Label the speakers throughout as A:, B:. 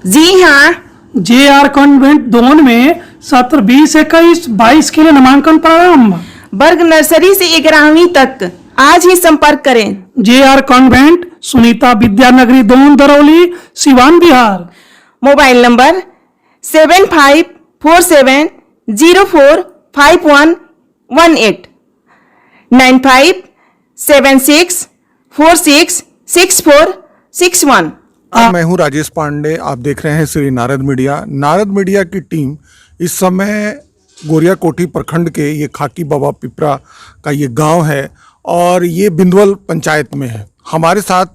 A: जी हाँ।
B: JR convent दोन में सत्र 20-21-22 के लिए नामांकन प्रारंभ।
A: वर्ग नर्सरी से 11वीं तक आज ही संपर्क करें।
B: JR convent, Sunita Vidyanagari Don, Darauli, Siwan, Bihar.
A: Mobile number 7547045118 9576466461।
C: मैं हूं राजेश पांडे। आप देख रहे हैं श्री नारद मीडिया। नारद मीडिया की टीम इस समय गोरिया कोठी प्रखंड के ये खाकी बाबा पिपरा का ये गांव है और ये बिंदवल पंचायत में है। हमारे साथ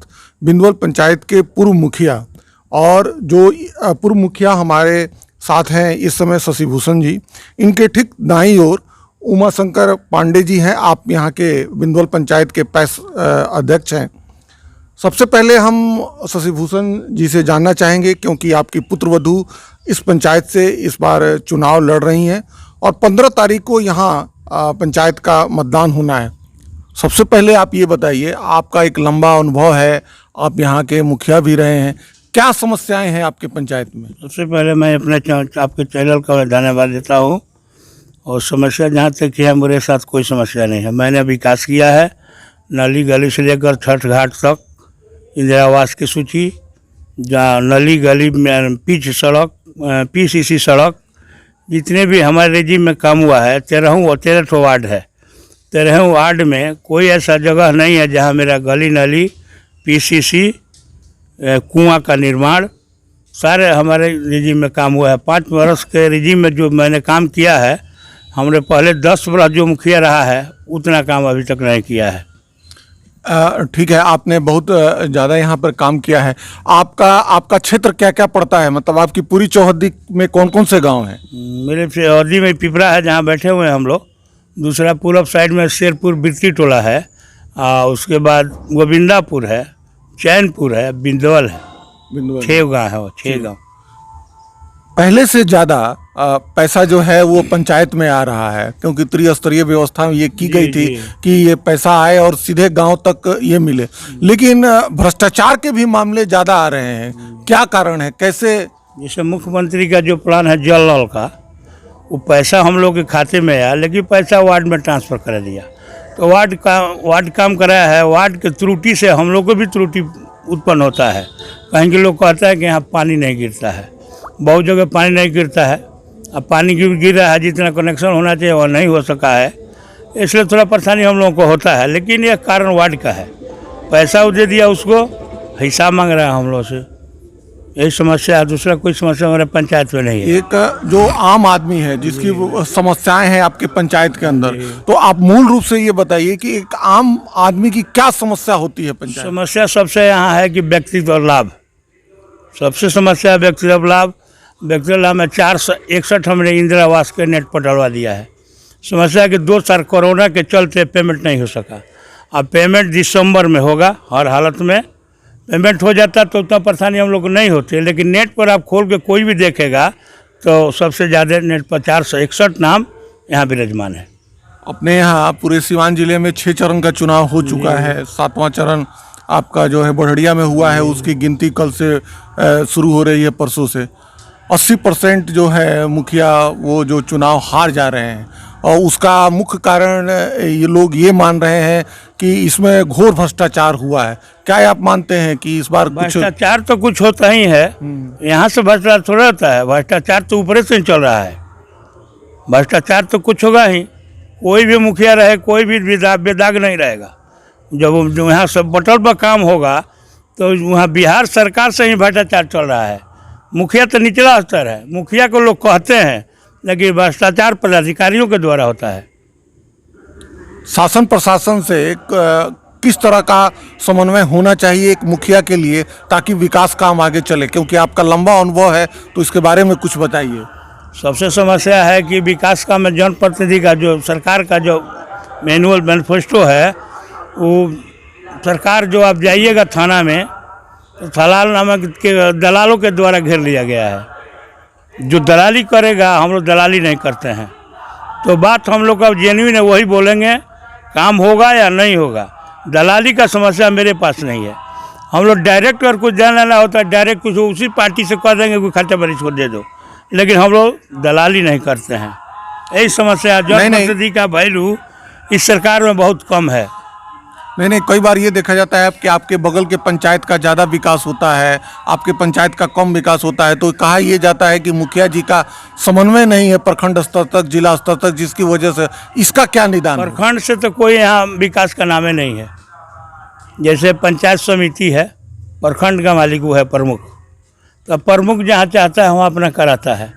C: बिंदवल पंचायत के पूर्व मुखिया और जो पूर्व मुखिया हमारे साथ हैं इस समय शशिभूषण जी। इनके ठीक दाईं ओर उमाशंकर पांडे जी हैं। आप यहाँ के बिंदवल पंचायत के पैस अध्यक्ष हैं। सबसे पहले हम शशिभूषण जी से जानना चाहेंगे क्योंकि आपकी पुत्रवधू इस पंचायत से इस बार चुनाव लड़ रही हैं और 15 तारीख को यहाँ पंचायत का मतदान होना है। सबसे पहले आप ये बताइए, आपका एक लंबा अनुभव है, आप यहाँ के मुखिया भी रहे हैं, क्या समस्याएं हैं आपके पंचायत में?
D: सबसे पहले मैं अपने आपके चैनल का धन्यवाद देता हूँ। और समस्या जहाँ तक है, मेरे साथ कोई समस्या नहीं है। मैंने विकास किया है, नाली गली से लेकर छठ घाट तक, इंदिरा आवास की सूची, जहाँ नली गली में पिच सड़क, PCC सड़क, जितने भी हमारे रेजिम में काम हुआ है 13 वार्ड है। 13 वार्ड में कोई ऐसा जगह नहीं है जहाँ मेरा गली नली, PCC, कुआं का निर्माण, सारे हमारे रेजिम में काम हुआ है। 5 वर्ष के रेजिम में जो मैंने काम किया है, हमने पहले 10 वर्ष जो मुखिया रहा है उतना काम अभी तक नहीं किया है।
C: ठीक है, आपने बहुत ज़्यादा यहाँ पर काम किया है। आपका क्षेत्र क्या क्या पड़ता है, मतलब आपकी पूरी चौहद्दी में कौन कौन से गांव हैं?
D: मेरे चौहद्दी में पिपरा है जहाँ बैठे हुए हैं हम लोग। दूसरा पूरब साइड में शेरपुर बिरती टोला है, उसके बाद गोविंदापुर है, चैनपुर है, बिंदवल है। 6 गाँव है वो, 6 गाँव।
C: पहले से ज़्यादा पैसा जो है वो पंचायत में आ रहा है क्योंकि त्रिस्तरीय व्यवस्था ये की गई थी कि ये पैसा आए और सीधे गांव तक ये मिले, लेकिन भ्रष्टाचार के भी मामले ज़्यादा आ रहे हैं। क्या कारण है, कैसे?
D: जैसे मुख्यमंत्री का जो प्लान है जल नल का, वो पैसा हम लोग के खाते में आया, लेकिन पैसा वार्ड में ट्रांसफ़र कर दिया। तो वार्ड काम कराया है, वार्ड के त्रुटि से हम लोग को भी त्रुटि उत्पन्न होता है। कहीं के लोग कहता है कि यहाँ पानी नहीं गिरता है, बहुत जगह पानी नहीं गिरता है। अब पानी गिर रहा है, जितना कनेक्शन होना चाहिए वह नहीं हो सका है, इसलिए थोड़ा परेशानी हम लोगों को होता है। लेकिन यह कारण वार्ड का है, पैसा दे दिया उसको, हिसाब मांग रहा है हम लोग से, यही समस्या है। दूसरा कोई समस्या हमारे पंचायत में नहीं है।
C: एक जो आम आदमी है जिसकी समस्याएं हैं आपके पंचायत के अंदर, तो आप मूल रूप से ये बताइए कि एक आम आदमी की क्या समस्या होती है पंचायत?
D: समस्या सबसे यहाँ है कि व्यक्तिगत लाभ, सबसे समस्या है व्यक्तिगत लाभ। व्यक्तिगत लाभ में 461 हमने इंदिरा आवास के नेट पर डलवा दिया है। समस्या है कि 2 साल कोरोना के चलते पेमेंट नहीं हो सका। अब पेमेंट दिसंबर में होगा, हर हालत में पेमेंट हो जाता तो उतना परेशानी हम लोग को नहीं होती। लेकिन नेट पर आप खोल के कोई भी देखेगा तो सबसे ज़्यादा नेट पर 461 नाम यहाँ विराजमान है।
C: अपने यहाँ पूरे सिवान जिले में 6 चरण का चुनाव हो चुका है। 7वां चरण आपका जो है बढ़िया में हुआ है, उसकी गिनती कल से शुरू हो रही है, परसों से। 80% जो है मुखिया वो जो चुनाव हार जा रहे हैं और उसका मुख्य कारण ये लोग ये मान रहे हैं कि इसमें घोर भ्रष्टाचार हुआ है। क्या आप मानते हैं कि इस बार
D: भ्रष्टाचार तो कुछ होता ही है, यहाँ से भ्रष्टाचार थोड़ा होता है। भ्रष्टाचार तो ऊपर से चल रहा है, भ्रष्टाचार तो कुछ होगा ही। कोई भी मुखिया रहे, कोई भी बेदाग नहीं रहेगा। जब यहाँ सब बटल पर काम होगा तो वहाँ बिहार सरकार से ही भ्रष्टाचार चल रहा है। मुखिया तो निचला स्तर है, मुखिया को लोग कहते हैं, लेकिन भ्रष्टाचार पदाधिकारियों के द्वारा होता है।
C: शासन प्रशासन से किस तरह का समन्वय होना चाहिए एक मुखिया के लिए ताकि विकास काम आगे चले, क्योंकि आपका लंबा अनुभव है, तो इसके बारे में कुछ बताइए।
D: सबसे समस्या है कि विकास का में जनप्रतिनिधि का जो सरकार का जो मैनुअल मैनिफेस्टो है, वो सरकार जो आप जाइएगा थाना में तो दलाल नामक के दलालों के द्वारा घेर लिया गया है। जो दलाली करेगा, हम लोग दलाली नहीं करते हैं। तो बात हम लोग का जेन्युइन है, वही बोलेंगे, काम होगा या नहीं होगा। दलाली का समस्या मेरे पास नहीं है। हम लोग डायरेक्ट अगर कुछ देना ना होता है डायरेक्ट कुछ उसी पार्टी से कह देंगे कोई खर्चा पर इसको दे दो, लेकिन हम लोग दलाली नहीं करते हैं। यही समस्या जनप्रतिनिधि का वैल्यू इस सरकार में बहुत कम है।
C: नहीं, कई बार ये देखा जाता है कि आपके बगल के पंचायत का ज़्यादा विकास होता है, आपके पंचायत का कम विकास होता है, तो कहा यह जाता है कि मुखिया जी का समन्वय नहीं है प्रखंड स्तर तक, जिला स्तर तक, जिसकी वजह से इसका क्या निदान है?
D: प्रखंड से तो कोई यहाँ विकास का नाम नहीं है। जैसे पंचायत समिति है, प्रखंड का मालिक वो है प्रमुख, तो प्रमुख जहाँ चाहता है वहाँ अपना कराता है।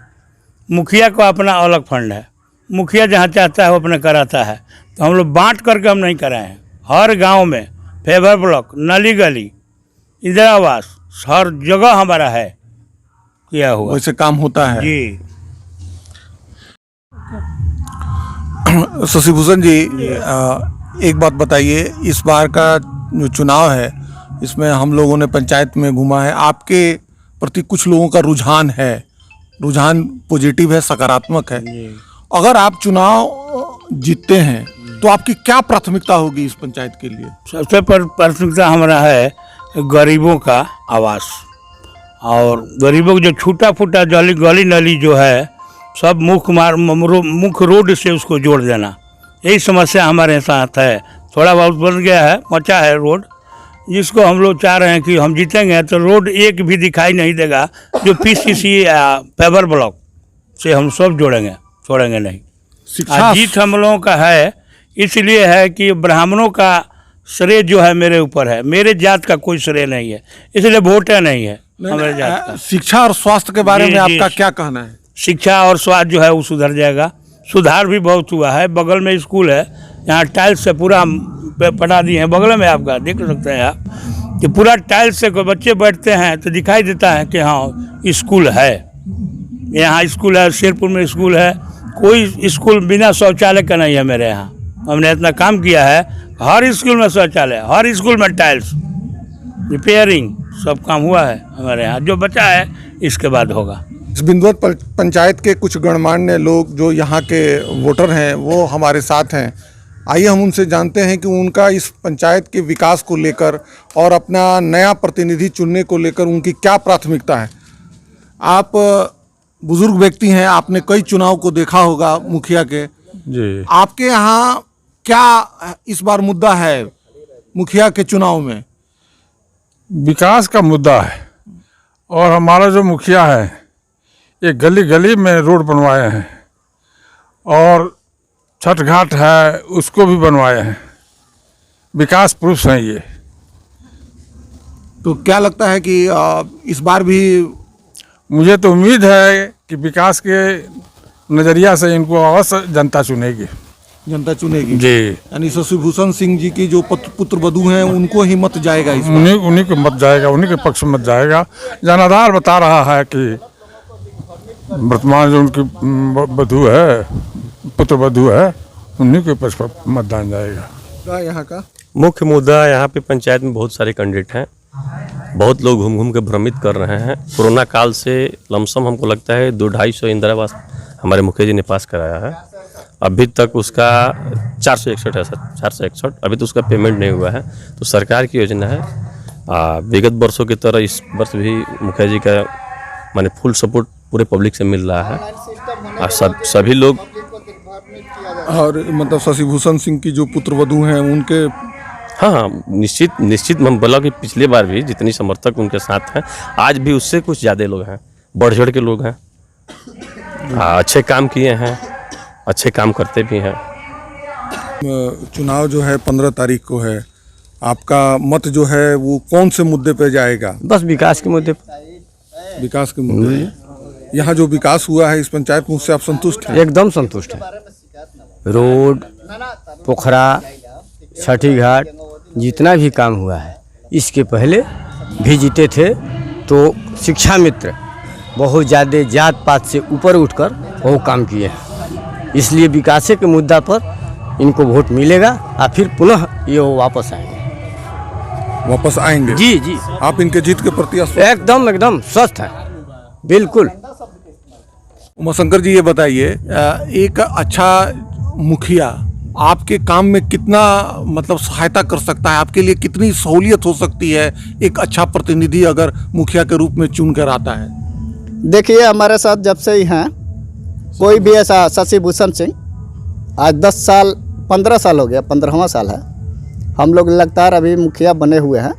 D: मुखिया को अपना अलग फंड है, मुखिया जहाँ चाहता है वो अपना कराता है। तो हम लोग बांट करके हम नहीं कराए हैं। हर गांव में फेवर ब्लॉक, नली गली, इंदिरा आवास हर जगह हमारा है किया हुआ,
C: वैसे काम होता है
D: जी।
C: शशिभूषण जी, एक बात बताइए, इस बार का जो चुनाव है इसमें हम लोगों ने पंचायत में घूमा है, आपके प्रति कुछ लोगों का रुझान पॉजिटिव है, सकारात्मक है। अगर आप चुनाव जीतते हैं तो आपकी क्या प्राथमिकता होगी इस पंचायत के लिए?
D: सबसे प्राथमिकता हमारा है गरीबों का आवास, और गरीबों को जो छूटा फूटा गली नली जो है सब मुख्य रोड से उसको जोड़ देना, यही समस्या हमारे साथ है। थोड़ा बहुत बन गया है, बचा है रोड, जिसको हम लोग चाह रहे हैं कि हम जीतेंगे तो रोड एक भी दिखाई नहीं देगा, जो PCC फेवर ब्लॉक से हम सब छोड़ेंगे नहीं। जीत हम लोगों का है, इसलिए है कि ब्राह्मणों का श्रेय जो है मेरे ऊपर है, मेरे जात का कोई श्रेय नहीं है, इसलिए वोट नहीं है हमारे जात का।
C: शिक्षा और स्वास्थ्य के बारे में आपका क्या कहना है?
D: शिक्षा और स्वास्थ्य जो है वो सुधर जाएगा, सुधार भी बहुत हुआ है। बगल में स्कूल है, यहाँ टाइल्स से पूरा पटा दिए हैं, बगल में आपका देख सकते हैं आप कि पूरा टाइल्स से कोई बच्चे बैठते हैं तो दिखाई देता है कि हाँ स्कूल है। यहाँ स्कूल है, शेरपुर में स्कूल है, कोई स्कूल बिना शौचालय का नहीं है मेरे यहाँ। हमने इतना काम किया है, हर स्कूल में शौचालय, हर स्कूल में टाइल्स, रिपेयरिंग सब काम हुआ है हमारे यहाँ। जो बचा है इसके बाद होगा।
C: इस बिंदुवत पंचायत के कुछ गणमान्य लोग जो यहाँ के वोटर हैं वो हमारे साथ हैं। आइए हम उनसे जानते हैं कि उनका इस पंचायत के विकास को लेकर और अपना नया प्रतिनिधि चुनने को लेकर उनकी क्या प्राथमिकता है। आप बुजुर्ग व्यक्ति हैं, आपने कई चुनाव को देखा होगा मुखिया के
E: जी।
C: आपके यहाँ क्या इस बार मुद्दा है मुखिया के चुनाव में?
E: विकास का मुद्दा है, और हमारा जो मुखिया है ये गली गली में रोड बनवाए हैं, और छठ घाट है उसको भी बनवाए हैं। विकास पुरुष हैं ये।
C: तो क्या लगता है कि इस बार भी?
E: मुझे तो उम्मीद है कि विकास के नज़रिया से इनको अवश्य जनता चुनेगी। जी।
C: यानी शशिभूषण सिंह जी की जो पुत्र वधू हैं उनको ही मत जाएगा इस बार?
E: उन्हीं को मत जाएगा, उन्हीं के पक्ष में मत जाएगा। जनाधार बता रहा है कि वर्तमान जो उनकी वधू है, पुत्र वधू है, उन्हीं के पक्ष पर मतदान जाएगा।
C: यहाँ का
F: मुख्य मुद्दा यहाँ पे पंचायत में बहुत सारे कैंडिडेट हैं, बहुत लोग घूम घूम के भ्रमित कर रहे हैं। कोरोना काल से लमसम हमको लगता है 200-250 इंदिरा आवास हमारे मुखिया जी ने पास कराया है। अभी तक उसका 461 है सर, 461 अभी तो उसका पेमेंट नहीं हुआ है। तो सरकार की योजना है, विगत वर्षों की तरह इस वर्ष भी मुखिया जी का माने फुल सपोर्ट पूरे पब्लिक से मिल रहा है, और सभी लोग।
C: और मतलब शशिभूषण सिंह की जो पुत्र वधू हैं उनके
F: हाँ निश्चित हम बोला कि पिछले बार भी जितनी समर्थक उनके साथ हैं, आज भी उससे कुछ ज़्यादा लोग हैं, बढ़ चढ़ के लोग हैं। अच्छे काम किए हैं, अच्छे काम करते भी हैं।
C: चुनाव जो है 15 तारीख को है, आपका मत जो है वो कौन से मुद्दे पे जाएगा?
G: बस विकास के मुद्दे पर।
C: विकास के मुद्दे। यहाँ जो विकास हुआ है इस पंचायत में उससे आप संतुष्ट हैं?
G: एकदम संतुष्ट है। रोड, पोखरा, छठी घाट, जितना भी काम हुआ है, इसके पहले भी जीते थे तो शिक्षा मित्र बहुत ज़्यादा जात पात से ऊपर उठकर बहुत काम किए हैं। इसलिए विकास के मुद्दा पर इनको वोट मिलेगा और फिर पुनः ये वापस आएंगे। जी जी।
C: आप इनके जीत के प्रति
G: एकदम स्वस्थ है, बिल्कुल।
C: उमाशंकर जी, ये बताइए, एक अच्छा मुखिया आपके काम में कितना मतलब सहायता कर सकता है, आपके लिए कितनी सहूलियत हो सकती है एक अच्छा प्रतिनिधि अगर मुखिया के रूप में चुन कर आता है?
H: देखिए, हमारे साथ जब से ही हैं कोई भी ऐसा, शशि भूषण सिंह आज 10 साल 15 साल हो गया, 15वां साल है, हम लोग लगातार अभी मुखिया बने हुए हैं।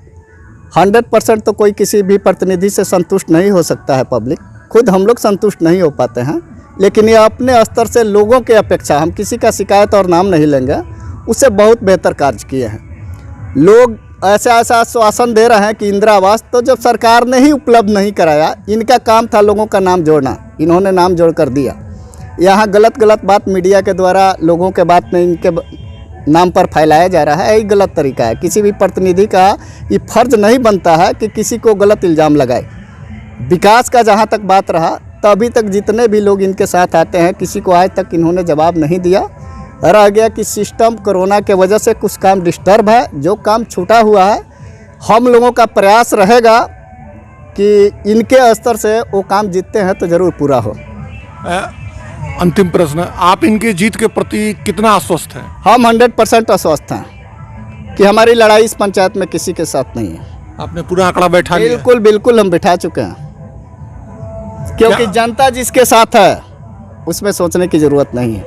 H: 100% तो कोई किसी भी प्रतिनिधि से संतुष्ट नहीं हो सकता है, पब्लिक खुद हम लोग संतुष्ट नहीं हो पाते हैं, लेकिन ये अपने स्तर से लोगों के अपेक्षा, हम किसी का शिकायत और नाम नहीं लेंगे, उससे बहुत बेहतर कार्य किए हैं। लोग ऐसा आश्वासन दे रहे हैं कि इंदिरा आवास तो जब सरकार ने ही उपलब्ध नहीं कराया, इनका काम था लोगों का नाम जोड़ना, इन्होंने नाम जोड़ कर दिया। यहाँ गलत बात मीडिया के द्वारा लोगों के बात में इनके नाम पर फैलाया जा रहा है, यही गलत तरीका है। किसी भी प्रतिनिधि का ये फर्ज नहीं बनता है कि किसी को गलत इल्ज़ाम लगाए। विकास का जहाँ तक बात रहा, तो अभी तक जितने भी लोग इनके साथ आते हैं, किसी को आज तक इन्होंने जवाब नहीं दिया। रह गया कि सिस्टम कोरोना के वजह से कुछ काम डिस्टर्ब है, जो काम छूटा हुआ है, हम लोगों का प्रयास रहेगा कि इनके स्तर से वो काम जीतते हैं तो ज़रूर पूरा हो।
C: अंतिम प्रश्न, आप इनकी जीत के प्रति कितना आश्वस्त हैं?
H: हम 100% आश्वस्त हैं कि हमारी लड़ाई इस पंचायत में किसी के साथ नहीं है।
C: आपने पूरा आंकड़ा बैठा लिया?
H: बिल्कुल हम बिठा चुके हैं, क्योंकि जनता जिसके साथ है उसमें सोचने की ज़रूरत नहीं है।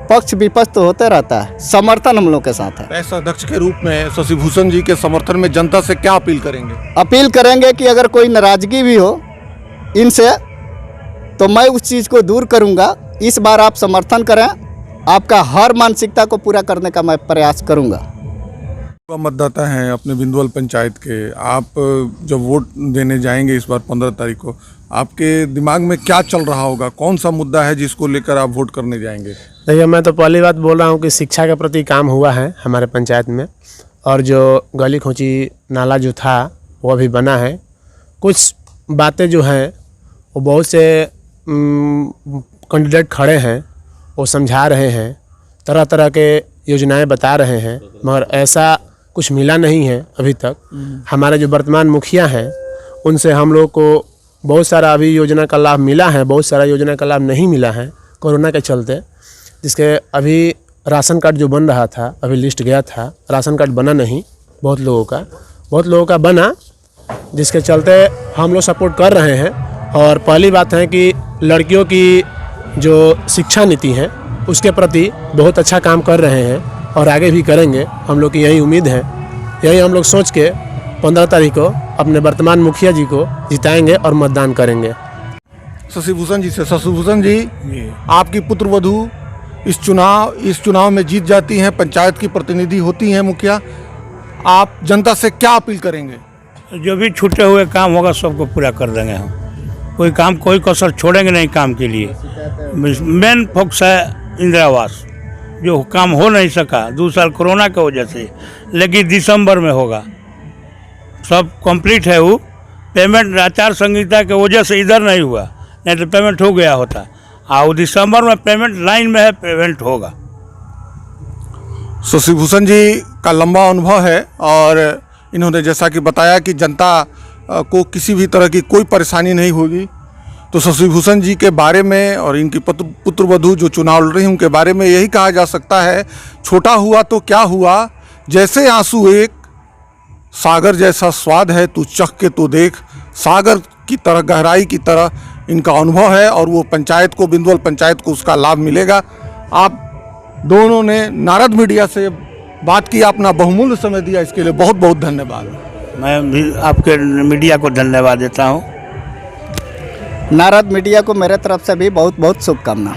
H: पक्ष विपक्ष तो होते रहता है, समर्थन हम लोग के साथ है।
C: ऐसा अध्यक्ष के रूप में शशि भूषण जी के समर्थन में जनता से क्या अपील करेंगे?
H: अपील करेंगे कि अगर कोई नाराज़गी भी हो इनसे, तो मैं उस चीज़ को दूर करूंगा। इस बार आप समर्थन करें, आपका हर मानसिकता को पूरा करने का मैं प्रयास करूंगा।
C: मतदाता हैं अपने बिंदुवल पंचायत के, आप जब वोट देने जाएंगे इस बार 15 तारीख को, आपके दिमाग में क्या चल रहा होगा? कौन सा मुद्दा है जिसको लेकर आप वोट करने जाएंगे?
I: देखिए, मैं तो पहली बात बोल रहा हूँ कि शिक्षा के प्रति काम हुआ है हमारे पंचायत में, और जो गली खोची नाला जो था वो भी बना है। कुछ बातें जो हैं वो बहुत से कैंडिडेट खड़े हैं, वो समझा रहे हैं, तरह तरह के योजनाएं बता रहे हैं, मगर ऐसा कुछ मिला नहीं है अभी तक। हमारे जो वर्तमान मुखिया हैं उनसे हम लोग को बहुत सारा अभी योजना का लाभ मिला है, बहुत सारा योजना का लाभ नहीं मिला है कोरोना के चलते। जिसके अभी राशन कार्ड जो बन रहा था, अभी लिस्ट गया था, राशन कार्ड बना नहीं, बहुत लोगों का बना, जिसके चलते हम लोग सपोर्ट कर रहे हैं। और पहली बात है कि लड़कियों की जो शिक्षा नीति है उसके प्रति बहुत अच्छा काम कर रहे हैं और आगे भी करेंगे, हम लोग की यही उम्मीद है। यही हम लोग सोच के 15 तारीख को अपने वर्तमान मुखिया जी को जिताएंगे और मतदान करेंगे।
C: शशि भूषण जी से, शशि भूषण जी, आपकी पुत्रवधू इस चुनाव में जीत जाती हैं, पंचायत की प्रतिनिधि होती हैं मुखिया, आप जनता से क्या अपील करेंगे?
D: जो भी छूटे हुए काम होगा सबको पूरा कर देंगे हम। कोई कसर छोड़ेंगे नहीं काम के लिए। मेन फोकस है इंदिरा आवास, जो काम हो नहीं सका 2 साल कोरोना की वजह से, लेकिन दिसंबर में होगा, सब कंप्लीट है। वो पेमेंट आचार संहिता के वजह से इधर नहीं हुआ, नहीं तो पेमेंट हो गया होता। और दिसंबर में पेमेंट लाइन में है, पेमेंट होगा।
C: शशि भूषण जी का लंबा अनुभव है और इन्होंने जैसा कि बताया कि जनता को किसी भी तरह की कोई परेशानी नहीं होगी। तो शशि भूषण जी के बारे में और इनकी पुत्रवधू जो चुनाव लड़ रही हैं उनके बारे में यही कहा जा सकता है, छोटा हुआ तो क्या हुआ, जैसे आंसू एक सागर जैसा स्वाद है, तू चख के तो देख। सागर की तरह, गहराई की तरह इनका अनुभव है और वो पंचायत को, बिंदुवल पंचायत को उसका लाभ मिलेगा। आप दोनों ने नारद मीडिया से बात की, अपना बहुमूल्य समय दिया, इसके लिए बहुत बहुत धन्यवाद।
D: मैं भी आपके मीडिया को धन्यवाद देता हूँ।
H: नारद मीडिया को मेरे तरफ से भी बहुत बहुत शुभकामना।